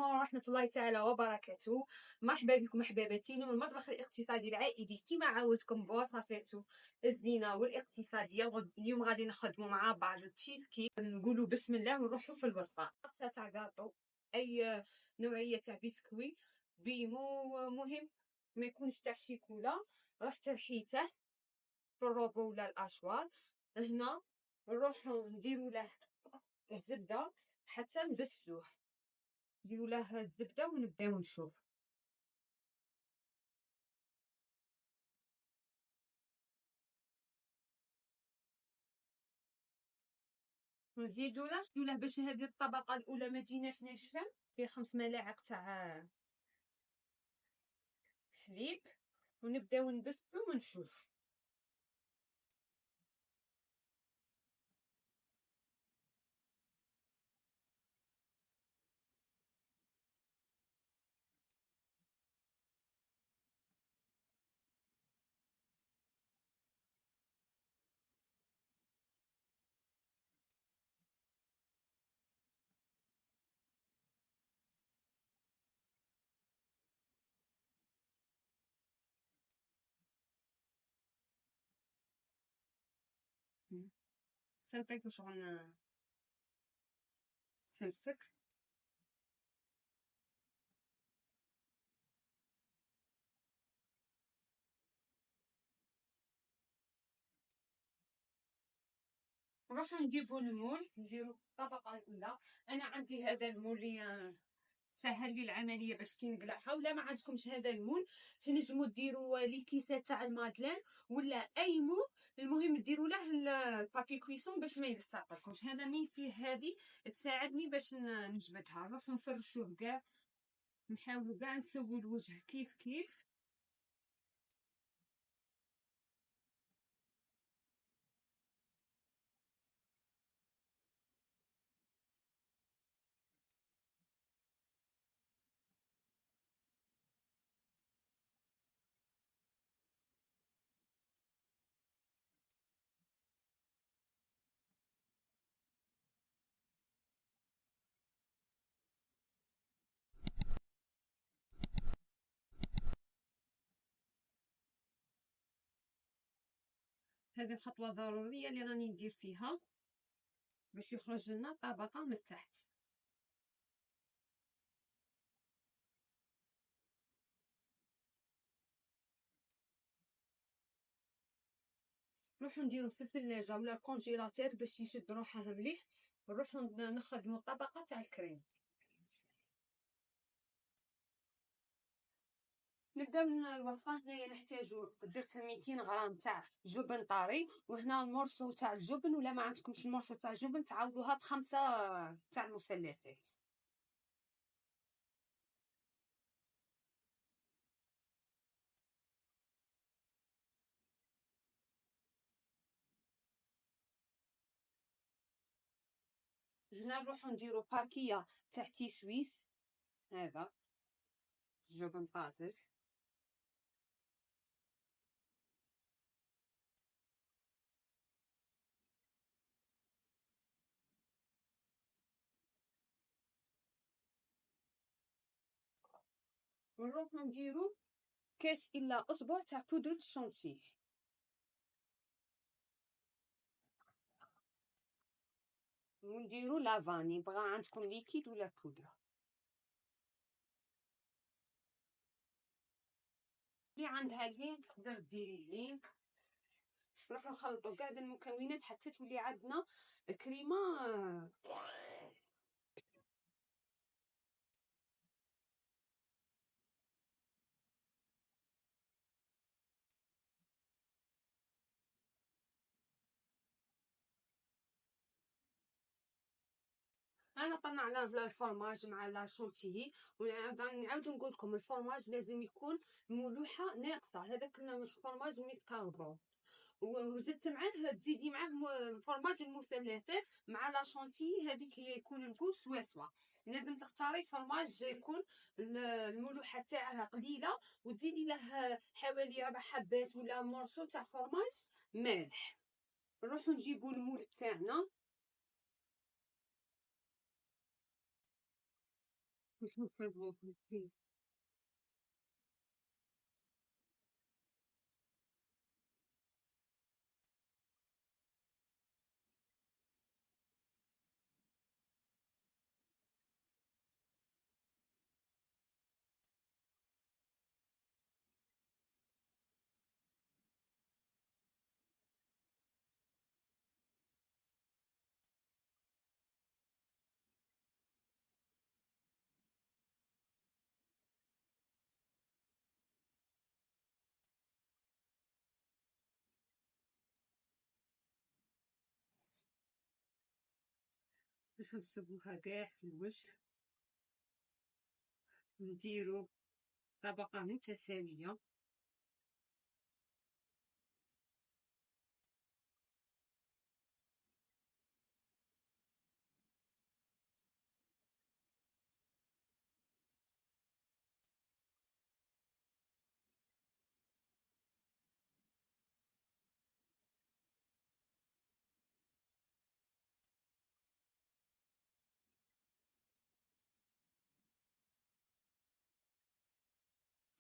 عليكم ورحمة الله تعالى وبركاته. مرحبا بكم أحباباتي. اليوم المطبخ الاقتصادي العائلي كما عودتكم بوصفاته الزينة والاقتصادية. اليوم غادي نخدموا مع بعض التشيز كيك. نقولوا بسم الله ونروحوا في الوصفة. طاسة تاع كاطو، أي نوعية تاع بسكوي بيمو، مهم ما يكونش تاع شيكولا. رحت رحيته في الروبو ولا الأشوار. هنا نروحوا نديروا له الزبدة حتى نبسوه. نديروا له الزبده ونبداو نشوف. نزيدوا له باش هذه الطبقه الاولى ما تجيناش ناشفه، فيه 5 ملاعق تاع حليب، ونبداو نبسو ونشوف. تنطيك شغل تمسك. نروحو نجيبو المول نديرو الطبقه الاولى. انا عندي هذا المول اللي سهل لي العمليه باش كي نقلعها. ولا ما عندكمش هذا المول تنجموا ديروا لي كيسات تاع المادلين ولا اي مول، المهم ديروا له البابي كويسون باش ما يلصقلكمش. هذا مين فيه هذه تساعدني باش نجبدها. نروح نفرشوه كاع، نحاولوا كاع نسوي الوجه كيف كيف. هذه الخطوه ضروريه اللي راني ندير فيها باش يخرج لنا طبقه من تحت. نروحو نديرو في الثلاجه ولا الكونجيلاتير باش يشد روحه مليح. نروحو نخدمو الطبقه تاع الكريم. نبداو من الوصفه. هنايا نحتاجو درت 200 غرام تاع جبن طري، وهنا المورسو تاع الجبن، ولا ما عندكمش المورسو تاع الجبن تعوضوها ب5 تاع المثلثات. هنا نروحو نديرو باكيه تاع تي سويس، هذا جبن طازج. ونروحو نديرو كاس الا اصبع تاع بودرة الشونتيه. ونديرو لافاني، بغا عندكم ليكيد ولا بودرة. اللي عندها اللين تقدر ديري اللين. نروحو نخلطو كاع المكونات حتى تولي عندنا كريمه. انا طلعنا الفرماج مع لا شونتيي، ونعاود نقول لكم الفرماج لازم يكون ملوحه ناقصه. هذاك مش فرماج ميسكالبو. وزدت معاه تزيدي معاه فرماج المثلثات مع لا شونتيي، هذيك هي يكون الكو سوا سوا. لازم تختاري فرماج يكون الملوحه تاعها قليله، وتزيدي له حوالي 4 حبات ولا مورسو تاع فرماج مالح. نروحو نجيبو المول تاعنا. وشوف البروكلي. نحسبوها كاع في الوجه، نديرو طبقة متساوية.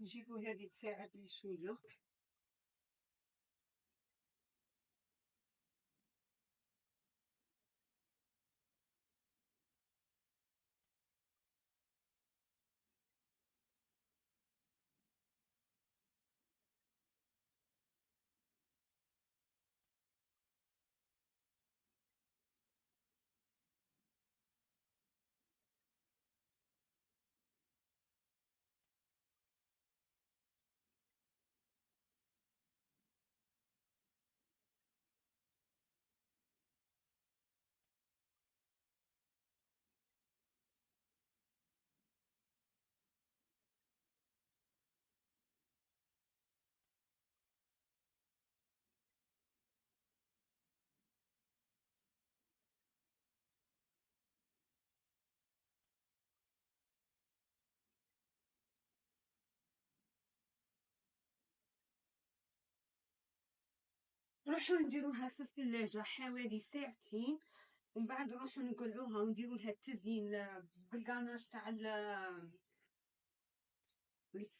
نجيبو هذه تساعد لي شوية. نروحو نديروها في الثلاجة حوالي ساعتين، ومن بعد نروحو نقلعوها ونديرو لها التزيين بالكاناج تاع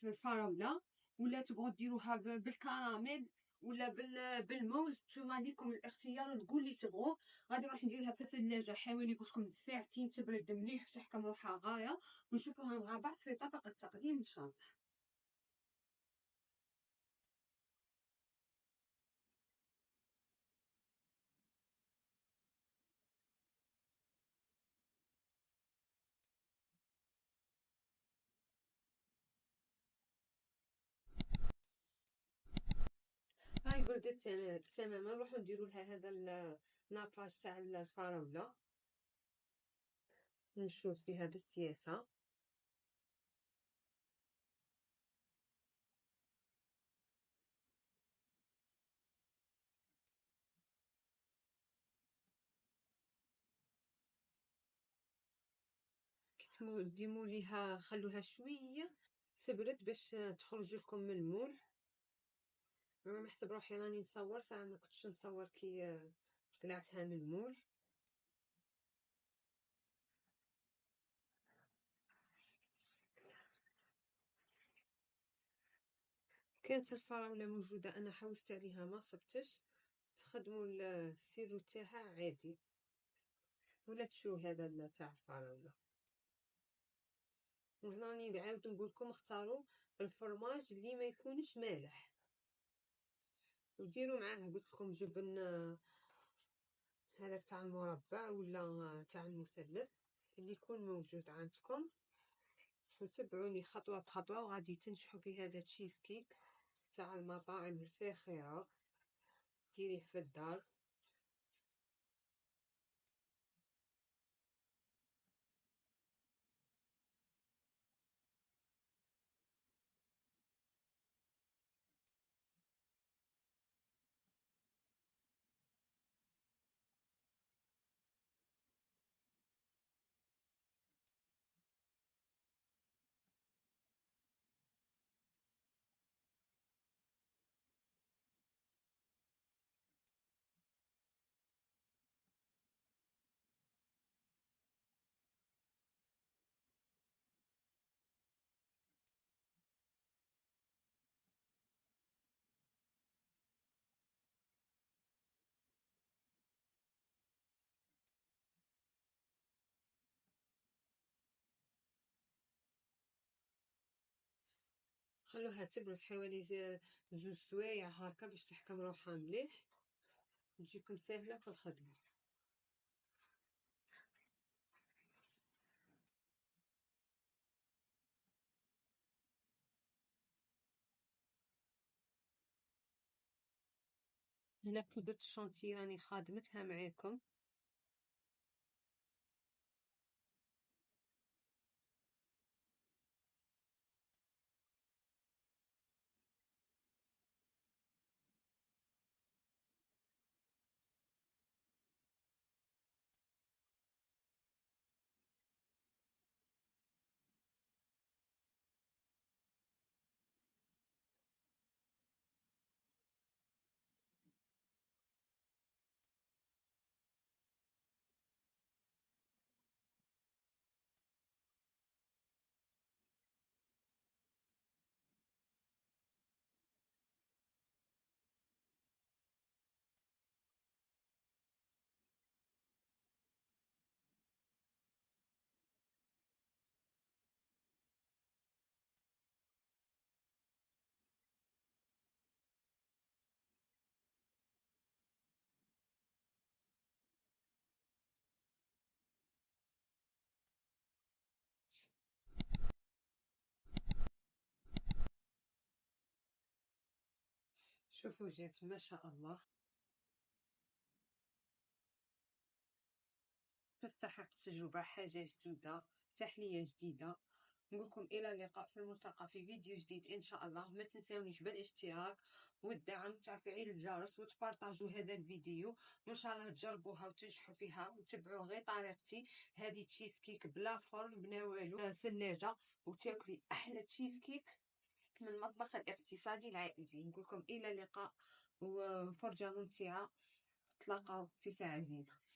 الفراولة، ولا تبغوا ديروها بالكراميل ولا بالموز، نتوما ليكم الاختيار، تقول لي تبغوا. غادي نروح نديرها في الثلاجة حوالي قلتلكم ساعتين تبرد مليح وتحكم روحها غاية، ونشوفوها مع بعض في طبق التقديم ان شاء الله. هاي بردت تماما، نروحو نديرو لها هذا الناباج تاع الفراولة، نشوف فيها بالسياسة. ديموا ليها، خلوها شويه تبرد باش تخرج لكم من المول. انا نحسب روحي راني نصور ساعه ما كنتش نصور كي قلعتها من المول. كانت الفراوله موجوده، انا حوست عليها ما صبتش. تخدموا السيرو تاعها عادي، ولا تشو هذا تاع الفراوله. وهنا راني نعاود نقول لكم اختاروا الفرماج اللي ما يكونش مالح، وديروا معاه قلت لكم جبن هذاك تاع المربع ولا تاع المثلث اللي يكون موجود عندكم، وتبعوني خطوة بخطوة وغادي تنجحوا في هذا تشيز كيك تاع المطاعم الفاخرة. ديريه في الدار. خلوها تبرد حوالي زوج سوايع هكا باش تحكم روحها مليح، تجيكم ساهله في الخدمه. هنا بودرة الشونتي راني خادمتها معاكم. شوفوا جات ما شاء الله، تستحق التجربة، حاجة جديدة، تحلية جديدة. نقولكم إلى اللقاء في الملتقى في فيديو جديد إن شاء الله. ما تنسونيش بالاشتراك والدعم وتفعيل الجرس وتبارطاجوا هذا الفيديو، وإن شاء الله تجربوها وتنجحوا فيها وتبعوا غير طريقتي. هذه تشيز كيك بلا فرن بلا والو، ثلاجة، وتاكلي أحلى تشيز كيك من المطبخ الاقتصادي العائلي. نقولكم إلى اللقاء وفرجة ممتعة، تلاقاو في فعزينة.